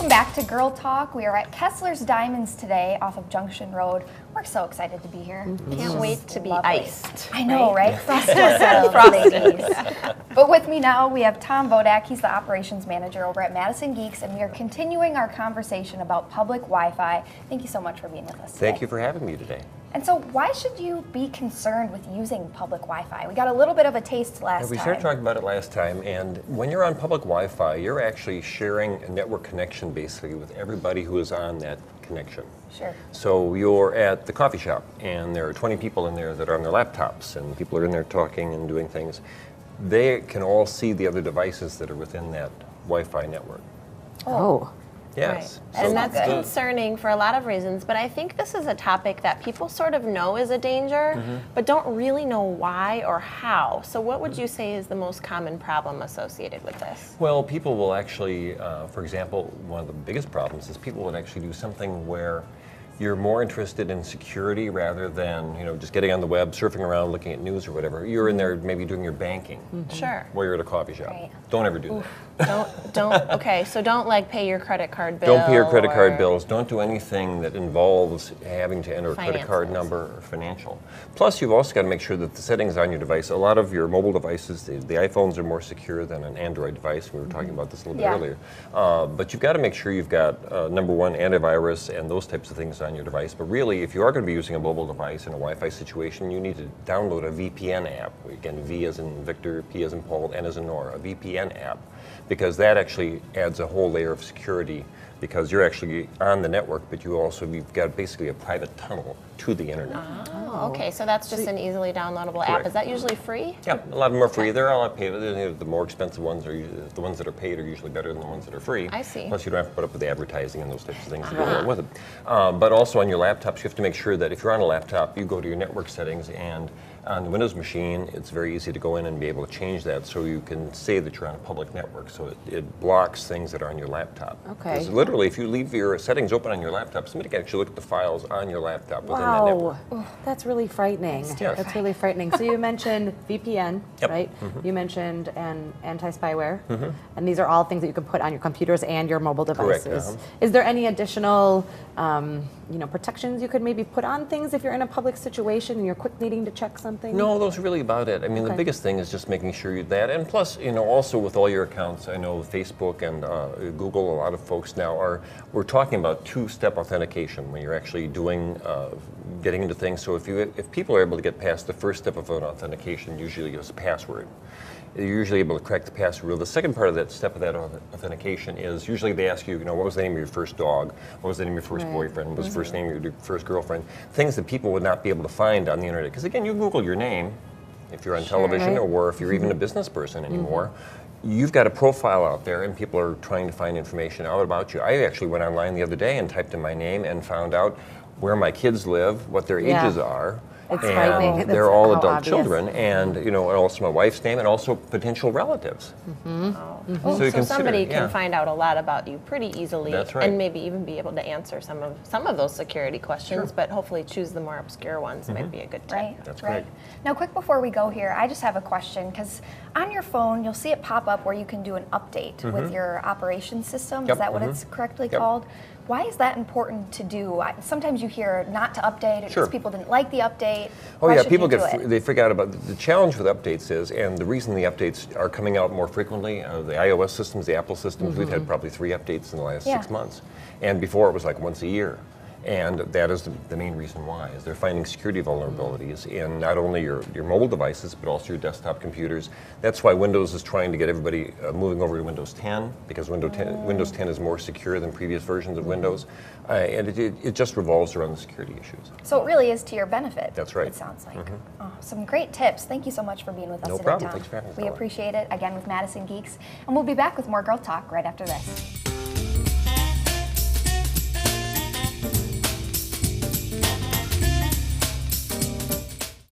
Welcome back to Girl Talk. We are at Kessler's Diamonds today off of Junction Road. We're so excited to be here. Can't wait to be iced. I know, right? Frosty. But with me now, we have Tom Vodak. He's the operations manager over at Madison Geeks, and we are continuing our conversation about public Wi-Fi. Thank you so much for being with us today. Thank you for having me today. And so why should you be concerned with using public Wi-Fi? We got a little bit of a taste last time. We started talking about it last time, and when you're on public Wi-Fi, you're actually sharing a network connection basically with everybody who is on that connection. Sure. So you're at the coffee shop, and there are 20 people in there that are on their laptops, and people are in there talking and doing things. They can all see the other devices that are within that Wi-Fi network. Oh. Yes. Right. And that's concerning for a lot of reasons, but I think this is a topic that people sort of know is a danger, but don't really know why or how. So what would you say is the most common problem associated with this? Well, people will actually, for example, one of the biggest problems is people would actually do something where you're more interested in security rather than, just getting on the web, surfing around, looking at news or whatever. You're in there maybe doing your banking. Sure. While you're at a coffee shop. Right. Don't ever do that. Okay, so don't pay your credit card bill. Don't pay your credit card bills. Don't do anything that involves having to enter a credit card Finances. number or financial. Plus, you've also got to make sure that the settings on your device, a lot of your mobile devices, the iPhones are more secure than an Android device. We were talking about this a little bit earlier. But you've got to make sure you've got, number one, antivirus and those types of things on your device. But really, if you are going to be using a mobile device in a Wi-Fi situation, you need to download a VPN app. Again, V as in Victor, P as in Paul, N as in Nora, a VPN app. Because that actually adds a whole layer of security because you're actually on the network, but you've got basically a private tunnel to the internet. Oh, okay, so that's just an easily downloadable app. Is that usually free? Yeah, a lot of them are free. They're all paid. The more expensive ones the ones that are paid are usually better than the ones that are free. I see. Plus, you don't have to put up with the advertising and those types of things that go along with it. But also on your laptops, you have to make sure that if you're on a laptop, you go to your network settings, and on the Windows machine, it's very easy to go in and be able to change that so you can say that you're on a public network. So it blocks things that are on your laptop. Okay. Because literally, if you leave your settings open on your laptop, somebody can actually look at the files on your laptop within that network. Wow, that's really frightening. Yes. That's really frightening. So you mentioned VPN, Yep. right? You mentioned an anti-spyware, and these are all things that you can put on your computers and your mobile devices. Correct, Is there any additional, protections you could maybe put on things if you're in a public situation and you're quick needing to check something? No, those are really about it. I mean, the biggest thing is just making sure you that, and plus, also with all your accounts, I know Facebook and Google, a lot of folks now we're talking about two-step authentication when you're actually doing, getting into things. So if people are able to get past the first step of an authentication, usually it's a password. You're usually able to crack the password. The second part of that step of that authentication is usually they ask you, what was the name of your first dog? What was the name of your first boyfriend? What was the first name of your first girlfriend? Things that people would not be able to find on the internet. Because again, you Google your name if you're on television or if you're even a business person anymore. You've got a profile out there and people are trying to find information out about you. I actually went online the other day and typed in my name and found out where my kids live, what their ages are. It's frightening. And they're all adult obvious. children, and also my wife's name, and also potential relatives. So somebody can find out a lot about you pretty easily, That's right. and maybe even be able to answer some of those security questions, but hopefully choose the more obscure ones might be a good tip. Right. That's right. great. Now, quick before we go here, I just have a question because on your phone you'll see it pop up where you can do an update with your operations system. Yep. Is that what it's correctly called? Why is that important to do? Sometimes you hear not to update because people didn't like the update. Oh Why yeah, should people you do it? they freak out about the challenge with updates is, and the reason the updates are coming out more frequently, the iOS systems, the Apple systems, we've had probably 3 updates in the last 6 months, and before it was like once a year. And that is the main reason why, is they're finding security vulnerabilities in not only your mobile devices, but also your desktop computers. That's why Windows is trying to get everybody moving over to Windows 10, because Windows 10 is more secure than previous versions of Windows. And it just revolves around the security issues. So it really is to your benefit. That's right. It sounds like. Oh, some great tips. Thank you so much for being with us No today, problem. Tom. Thanks for having us, We Ella. appreciate it. Again with Madison Geeks. And we'll be back with more Girl Talk right after this.